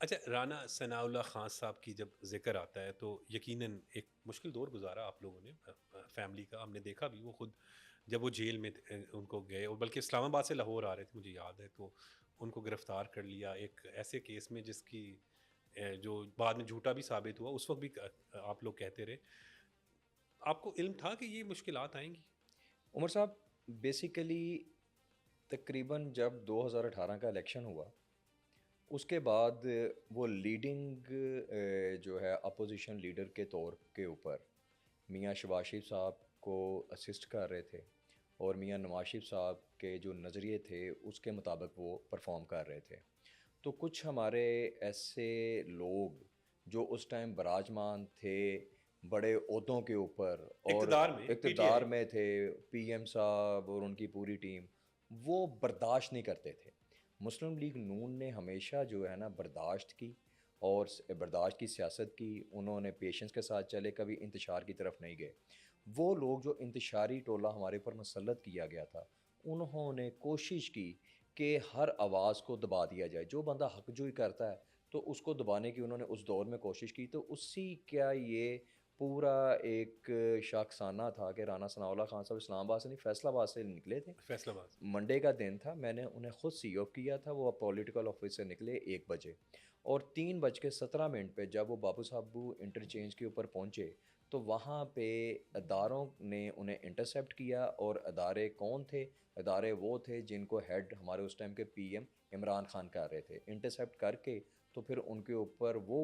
अच्छा, राना सनाउल्लाह खान साहब की जब ज़िक्र आता है तो यकीनन एक मुश्किल दौर गुज़ारा आप लोगों ने फैमिली का। हमने देखा भी वो खुद जब वो जेल में उनको गए और बल्कि इस्लामाबाद से लाहौर आ रहे थे, मुझे याद है, तो उनको गिरफ़्तार कर लिया एक ऐसे केस में जिसकी जो बाद में झूठा भी साबित हुआ। उस वक़्त भी आप लोग कहते रहे। आपको इल्म था कि ये मुश्किलात आएँगी? उमर साहब, बेसिकली तकरीबन जब 2018 का इलेक्शन हुआ, उसके बाद वो लीडिंग जो है अपोजिशन लीडर के तौर के ऊपर मियाँ शहबाज शरीफ साहब को असिस्ट कर रहे थे और मियाँ नवाज शरीफ साहब के जो नज़रिए थे उसके मुताबिक वो परफॉर्म कर रहे थे। तो कुछ हमारे ऐसे लोग जो उस टाइम बराजमान थे बड़े ओहदों के ऊपर और इक़्तिदार में इक़्तिदार पीटीआई। में थे, पीएम साहब और उनकी पूरी टीम, वो बर्दाश्त नहीं करते थे। मुस्लिम लीग नून ने हमेशा जो है ना बर्दाश्त की और बर्दाश्त की सियासत की। उन्होंने पेशेंस के साथ चले, कभी इंतशार की तरफ नहीं गए। वो लोग जो इंतशारी टोला हमारे ऊपर मुसल्लत किया गया था, उन्होंने कोशिश की कि हर आवाज़ को दबा दिया जाए। जो बंदा हकजोई करता है तो उसको दबाने की उन्होंने उस दौर में कोशिश की। तो उसी का ये पूरा एक शाखसाना था कि राना सनाउल्लाह खान साहब इस्लामाबाद से नहीं, फैसलाबाद से निकले थे। फैसलाबाद से। मंडे का दिन था, मैंने उन्हें खुद सी ऑफ किया था। वो पॉलिटिकल ऑफिस से निकले 1 बजे और 3:17 पे जब वो बाबू साहबू इंटरचेंज के ऊपर पहुँचे, तो वहाँ पे अदारों ने उन्हें इंटरसेप्ट किया। और अदारे कौन थे? अदारे वो थे जिनको हेड हमारे उस टाइम के पीएम इमरान खान कर रहे थे। इंटरसेप्ट करके तो फिर उनके ऊपर वो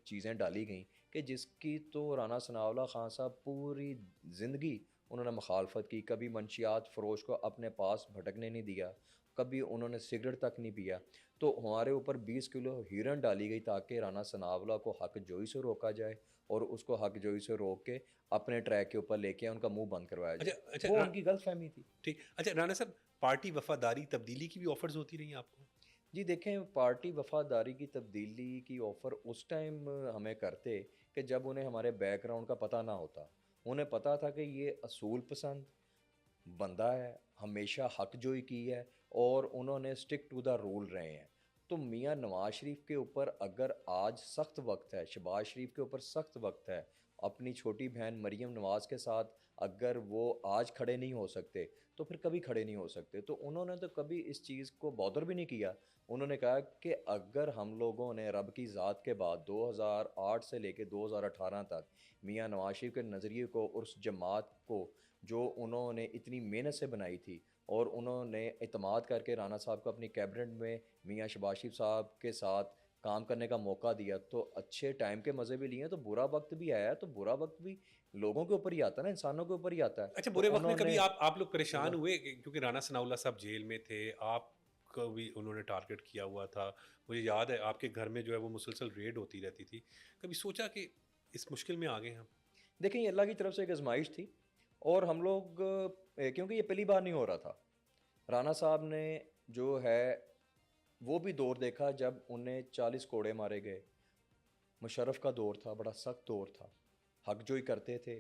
चीज़ें डाली गईं कि जिसकी तो राना सनाउल्लाह खान साहब पूरी ज़िंदगी उन्होंने मुखालफत की। कभी मंशियात फ़रोश को अपने पास भटकने नहीं दिया, कभी उन्होंने सिगरेट तक नहीं पिया। तो हमारे ऊपर 20 किलो हीरोइन डाली गई ताकि राना सनाउल्लाह को हक जोई से रोका जाए और उसको हक जोई से रोक के अपने ट्रैक के ऊपर लेके उनका मुंह बंद करवाया अच्छा, जाए। अच्छा वो उनकी गलतफहमी थी। ठीक। अच्छा राना साहब, पार्टी वफ़ादारी तब्दीली की भी ऑफ़र्स होती रही आपको? जी देखें, पार्टी वफ़ादारी की तब्दीली की ऑफ़र उस टाइम हमें करते कि जब उन्हें हमारे बैकग्राउंड का पता ना होता। उन्हें पता था कि ये असूल पसंद बंदा है, हमेशा हकजोई की है और उन्होंने स्टिक टू द रूल रहे हैं। तो मियाँ नवाज़ शरीफ के ऊपर अगर आज सख्त वक़्त है, शहबाज शरीफ के ऊपर सख्त वक़्त है, अपनी छोटी बहन मरीम नवाज़ के साथ अगर वो आज खड़े नहीं हो सकते, तो फिर कभी खड़े नहीं हो सकते। तो उन्होंने तो कभी इस चीज़ को बॉदर भी नहीं किया। उन्होंने कहा कि अगर हम लोगों ने रब की ज़ात के बाद 2008 से लेके 2018 तक मियाँ नवाज़ शरीफ के नज़रिए को और उस जमात को जो उन्होंने इतनी मेहनत से बनाई थी और उन्होंने इत्मीनान करके राना साहब को अपनी कैबिनेट में मियाँ शहबाज शरीफ साहब के साथ काम करने का मौका दिया, तो अच्छे टाइम के मज़े भी लिए, तो बुरा वक़्त भी आया। तो बुरा वक़्त भी लोगों के ऊपर ही आता है ना, इंसानों के ऊपर ही आता है। अच्छा, तो बुरे वक़्त में कभी उन्होंने आप लोग परेशान अल्लाह हुए क्योंकि राना सनाउल्लाह साहब जेल में थे, आपको भी उन्होंने टारगेट किया हुआ था। मुझे याद है आपके घर में जो है वो मुसलसल रेड होती रहती थी। कभी सोचा कि इस मुश्किल में आ गए हम? देखें, ये अल्लाह की तरफ से एक आज़माइश थी और हम लोग क्योंकि ये पहली बार नहीं हो रहा था। राना साहब ने जो है वो भी दौर देखा जब उन्हें 40 कोड़े मारे गए। मुशर्रफ का दौर था, बड़ा सख्त दौर था। हकजोई करते थे।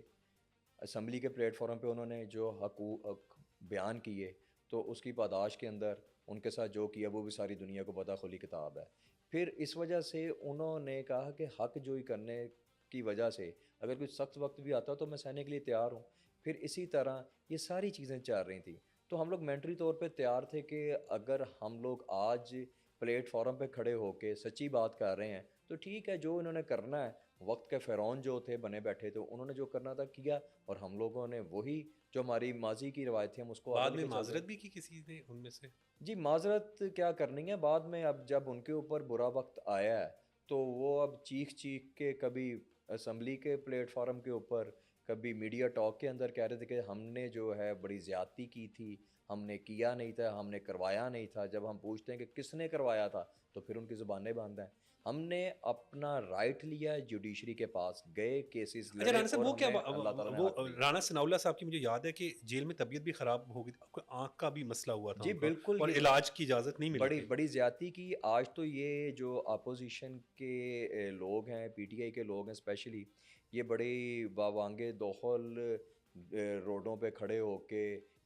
असम्बली के प्लेटफॉर्म पे उन्होंने जो हकूक़ बयान किए, तो उसकी पादाश के अंदर उनके साथ जो किया वो भी सारी दुनिया को पता, खुली किताब है। फिर इस वजह से उन्होंने कहा कि हकजोई करने की वजह से अगर कोई सख्त वक़्त भी आता तो मैं सहने के लिए तैयार हूँ। फिर इसी तरह ये सारी चीज़ें चल रही थी। तो हम लोग मेंटली तौर पे तैयार थे कि अगर हम लोग आज प्लेटफॉर्म पे खड़े होके सच्ची बात कर रहे हैं, तो ठीक है, जो इन्होंने करना है, वक़्त के फ़िरौन जो थे बने बैठे थे, उन्होंने जो करना था किया और हम लोगों ने वही जो हमारी माज़ी की रवायत थी हम उसको आगे बाद में लेके चल रहे माज़रत हैं। भी की किसी ने उनमें से? जी, माज़रत क्या करनी है बाद में, अब जब उनके ऊपर बुरा वक़्त आया है, तो वो अब चीख-चीख के कभी असेंबली के प्लेटफ़ॉर्म के ऊपर, कभी मीडिया टॉक के अंदर कह रहे थे कि हमने जो है बड़ी ज़्यादती की थी, हमने किया नहीं था, हमने करवाया नहीं था। जब हम पूछते हैं कि किसने करवाया था, तो फिर उनकी ज़ुबानें बंद हैं। हमने अपना राइट लिया, जुडिशरी के पास गए, केसेस अच्छा लड़े राना साहब, और वो क्या हमें अल्लाह ताला ने वो हक दिया। राना सनाउल्लाह साहब की मुझे याद है कि जेल में तबीयत भी ख़राब हो गई थी। आपको आँख का भी मसला हुआ था जी, उनका बिल्कुल, और ये इलाज की इजाज़त नहीं मिली बड़ी थी। बड़ी ज़्यादती की। आज तो ये जो अपोज़िशन के लोग हैं, पीटीआई के लोग हैं स्पेशली, ये बड़े वांगे दौहल रोडों पे खड़े होके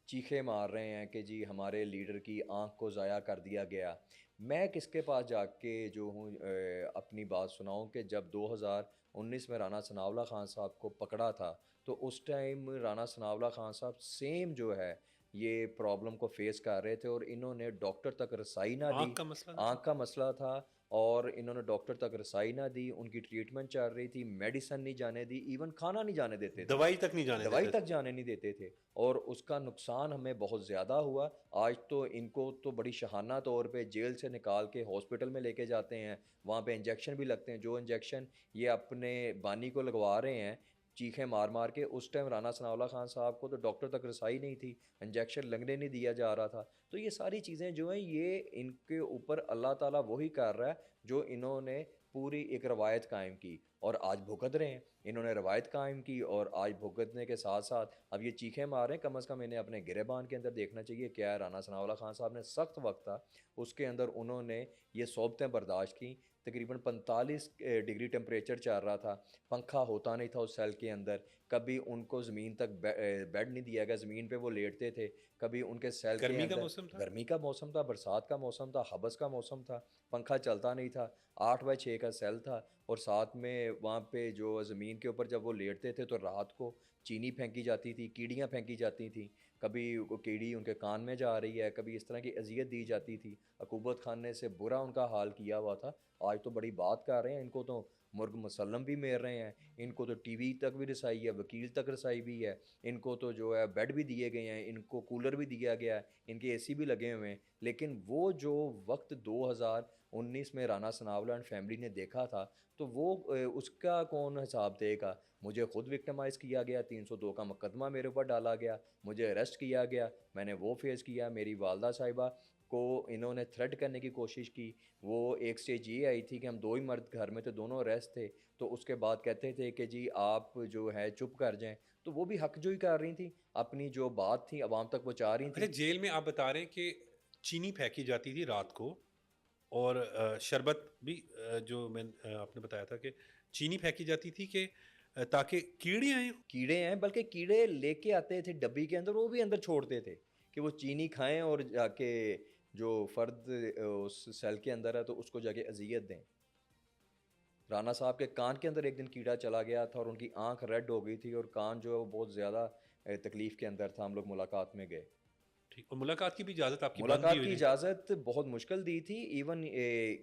चीखें मार रहे हैं कि जी हमारे लीडर की आँख को ज़ाया कर दिया गया। मैं किसके पास जाके जो हूँ अपनी बात सुनाऊँ कि जब 2019 में राना सनाउल्लाह खान साहब को पकड़ा था, तो उस टाइम राना सनाउल्लाह खान साहब सेम जो है ये प्रॉब्लम को फेस कर रहे थे और इन्होंने डॉक्टर तक रसाई ना दी। आँख का मसला था आँख क्या? का मसला था और इन्होंने डॉक्टर तक रसाई ना दी, उनकी ट्रीटमेंट चल रही थी, मेडिसिन नहीं जाने दी, इवन खाना नहीं जाने देते थे। दवाई तक नहीं जाने दवाई देते तक थे। जाने नहीं देते थे और उसका नुकसान हमें बहुत ज़्यादा हुआ। आज तो इनको तो बड़ी शहाना तौर पे जेल से निकाल के हॉस्पिटल में लेके जाते हैं, वहाँ पे इंजेक्शन भी लगते हैं। जो इंजेक्शन ये अपने बानी को लगवा रहे हैं, चीखें मार-मार के, उस टाइम राना सनाउल्लाह खान साहब को तो डॉक्टर तक रसाई नहीं थी, इंजेक्शन लगने नहीं दिया जा रहा था। तो ये सारी चीज़ें जो हैं ये इनके ऊपर अल्लाह ताला वही कर रहा है, जो इन्होंने पूरी एक रवायत कायम की और आज भुगत रहे हैं। इन्होंने रवायत कायम की और आज भुगतने के साथ-साथ अब ये चीखें मार रहे हैं। कम से कम इन्हें अपने गिरेबान के अंदर देखना चाहिए क्या है। राना सनाउल्लाह खान साहब ने सख्त वक़्त था, उसके अंदर उन्होंने ये सोबतें बर्दाश्त की। तकरीबन 45 डिग्री टेम्परेचर चल रहा था, पंखा होता नहीं था उस सेल के अंदर, कभी उनको ज़मीन तक बेड नहीं दिया गया, ज़मीन पे वो लेटते थे। कभी उनके सेल के गर्मी का अंदर मौसम था? गर्मी का मौसम था, बरसात का मौसम था, हबस का मौसम था, पंखा चलता नहीं था, 8 बाय 6 का सेल था और साथ में वहाँ पे जो ज़मीन के ऊपर जब वो लेटते थे तो रात को चीनी फेंकी जाती थी, कीड़ियाँ फेंकी जाती थीं। कभी वो कीड़ी उनके कान में जा रही है, कभी इस तरह की अज़ियत दी जाती थी। अकूबत खान ने से बुरा उनका हाल किया हुआ था। आज तो बड़ी बात कर रहे हैं, इनको तो मुर्ग मुसल्लम भी मेर रहे हैं, इनको तो टीवी तक भी रसाई है, वकील तक रसाई भी है, इनको तो जो है बेड भी दिए गए हैं, इनको कूलर भी दिया गया है, इनके एसी भी लगे हुए हैं। लेकिन वो जो वक़्त 2019 में राना सनाउल्लाह एंड फैमिली ने देखा था, तो वो उसका कौन हिसाब देगा? मुझे खुद विक्टिमाइज़ किया गया, 302 का मुकदमा मेरे ऊपर डाला गया, मुझे अरेस्ट किया गया, मैंने वो फेस किया, मेरी वालदा साहिबा को इन्होंने थ्रेट करने की कोशिश की। वो एक स्टेज ये आई थी कि हम 2 ही मर्द घर में थे, दोनों अरेस्ट थे, तो उसके बाद कहते थे कि जी आप जो है चुप कर जाएँ, तो वो भी हकजोई कर रही थीं, अपनी जो बात थी अवाम तक पहुँचा रही अच्छा, थीं। जेल में आप बता रहे हैं कि चीनी फेंकी जाती थी रात को और शरबत भी आपने बताया था कि चीनी फेंकी जाती थी कि ताकि कीड़े आएँ। कीड़े हैं, बल्कि कीड़े लेके आते थे डब्बी के अंदर, वो भी अंदर छोड़ते थे कि वो चीनी खाएँ और जाके जो फ़र्द उस सेल के अंदर है तो उसको जाके अज़ियत दें। राना साहब के कान के अंदर एक दिन कीड़ा चला गया था और उनकी आँख रेड हो गई थी और कान जो है वो बहुत ज़्यादा तकलीफ़ के अंदर था। हम लोग मुलाकात में गए। ठीक, और मुलाकात की भी इजाज़त आपकी बंद थी मुलाकात उस की दिन? इजाज़त बहुत मुश्किल दी थी। इवन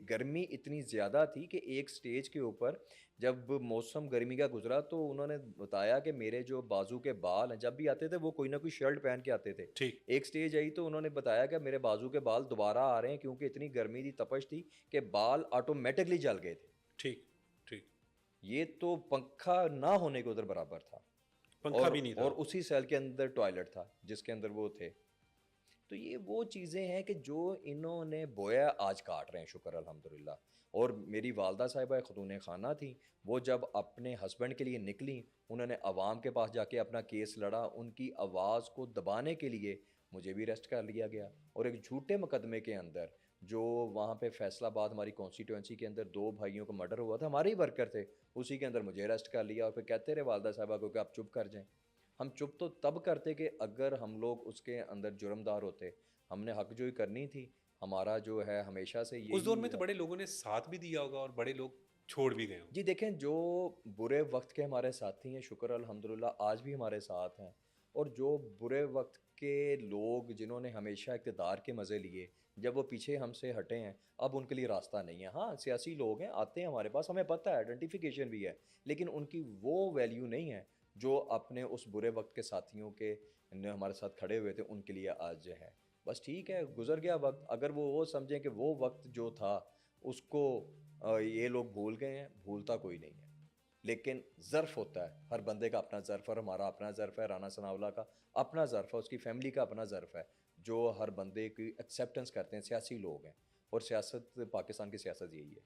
गर्मी इतनी ज़्यादा थी कि एक स्टेज के ऊपर जब मौसम गर्मी का गुज़रा तो उन्होंने बताया कि मेरे जो बाजू के बाल हैं, जब भी आते थे वो कोई ना कोई शर्ट पहन के आते थे। ठीक, एक स्टेज आई तो उन्होंने बताया कि मेरे बाजू के बाल दोबारा आ रहे हैं क्योंकि इतनी गर्मी थी, तपश थी कि बाल ऑटोमैटिकली जल गए थे। ठीक, ठीक। ये तो पंखा ना होने के उधर बराबर था पंखा और भी नहीं था। उसी सेल के अंदर टॉयलेट था जिसके अंदर वो थे। तो ये वो चीज़ें हैं कि जो इन्होंने बोया आज काट रहे हैं, शुक्र अल्हम्दुलिल्लाह। और मेरी वालदा साहिबा ख़तून खाना थी, वो जब अपने हस्बैंड के लिए निकली, उन्होंने अवाम के पास जाके अपना केस लड़ा, उनकी आवाज़ को दबाने के लिए मुझे भी अरेस्ट कर लिया गया और एक झूठे मुकदमे के अंदर जो वहाँ पे फैसलाबाद हमारी कॉन्स्टिट्यूंसी के अंदर 2 भाइयों का मर्डर हुआ था, हमारे ही वर्कर थे, उसी के अंदर मुझे अरेस्ट कर लिया और फिर कहते रहे वालदा साहिबा को कि आप चुप कर जाएँ। हम चुप तो तब करते कि अगर हम लोग उसके अंदर जुर्मदार होते। हमने हकजोई करनी थी। हमारा जो है हमेशा से उस दौर यही में तो बड़े लोगों ने साथ भी दिया होगा और बड़े लोग छोड़ भी गए जी होंगे। देखें, जो बुरे वक़्त के हमारे साथी हैं, शुक्र अल्हम्दुलिल्लाह आज भी हमारे साथ हैं और जो बुरे वक़्त के लोग जिन्होंने हमेशा इक़्तिदार के मज़े लिए, जब वो पीछे हमसे हटे हैं, अब उनके लिए रास्ता नहीं है। हाँ, सियासी लोग हैं, आते हैं हमारे पास, हमें पता है, आइडेंटिफ़िकेशन भी है, लेकिन उनकी वो वैल्यू नहीं है, जो अपने उस बुरे वक़्त के साथियों के ने हमारे साथ खड़े हुए थे, उनके लिए आज है। बस ठीक है, गुज़र गया वक़्त, अगर वो समझें कि वो वक़्त जो था, उसको ये लोग भूल गए हैं, भूलता कोई नहीं है। लेकिन ज़र्फ़ होता है, हर बंदे का अपना ज़र्फ़ है और हमारा अपना ज़र्फ़ है, राना सनाउल्लाह का अपना ज़र्फ़ है, उसकी फ़ैमिली का अपना ज़र्फ़ है, जो हर बंदे की एक्सेप्टेंस करते हैं, सियासी लोग हैं और सियासत पाकिस्तान की सियासत यही है।